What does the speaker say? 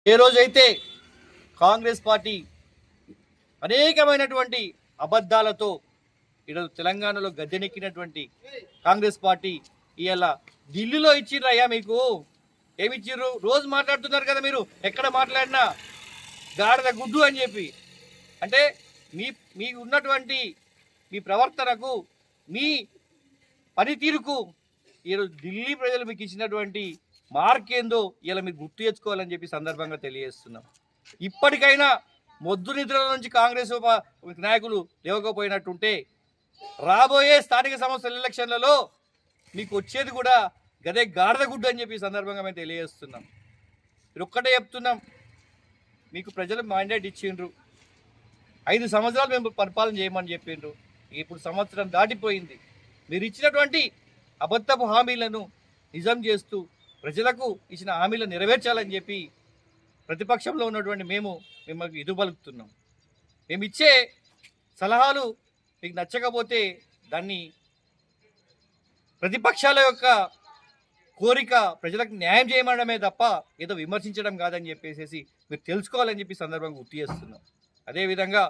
ఏ రోజైతే కాంగ్రెస్ పార్టీ అనేకమైనటువంటి అబద్ధాలతో ఈరోజు తెలంగాణలో గద్దెనెక్కినటువంటి కాంగ్రెస్ పార్టీ ఇవాళ ఢిల్లీలో ఇచ్చిర్రయ్యా మీకు ఏమిచ్చిర్రు? రోజు మాట్లాడుతున్నారు కదా మీరు, ఎక్కడ మాట్లాడినా గాడిద గుడ్డు అని చెప్పి. అంటే మీకు ఉన్నటువంటి మీ ప్రవర్తనకు, మీ పనితీరుకు ఈరోజు ఢిల్లీ ప్రజలు మీకు ఇచ్చినటువంటి మార్క్ ఏందో ఇలా మీరు గుర్తు తెచ్చుకోవాలని చెప్పి సందర్భంగా తెలియజేస్తున్నాం. ఇప్పటికైనా మొద్దు నిద్రల నుంచి కాంగ్రెస్ నాయకులు లేవకపోయినట్టుంటే రాబోయే స్థానిక సంస్థల ఎలక్షన్లలో మీకు వచ్చేది కూడా గదే గాడిద గుడ్డు అని చెప్పి సందర్భంగా మేము తెలియజేస్తున్నాం. మీరు ఒక్కటే చెప్తున్నాం, మీకు ప్రజలు మ్యాండేట్ ఇచ్చిండ్రు, 5 సంవత్సరాలు మేము పరిపాలన చేయమని చెప్పిండ్రు. ఇప్పుడు సంవత్సరం దాటిపోయింది. మీరు ఇచ్చినటువంటి అబద్ధపు హామీలను నిజం చేస్తూ ప్రజలకు ఇచ్చిన హామీలను నెరవేర్చాలని చెప్పి ప్రతిపక్షంలో ఉన్నటువంటి మేము మిమ్మల్ని ఎదురుపలుకుతున్నాం. మేము ఇచ్చే సలహాలు మీకు నచ్చకపోతే దాన్ని ప్రతిపక్షాల యొక్క కోరిక ప్రజలకు న్యాయం చేయమనడమే తప్ప ఏదో విమర్శించడం కాదని చెప్పేసి మీరు తెలుసుకోవాలని చెప్పి సందర్భంగా గుర్తు చేస్తున్నాం. అదేవిధంగా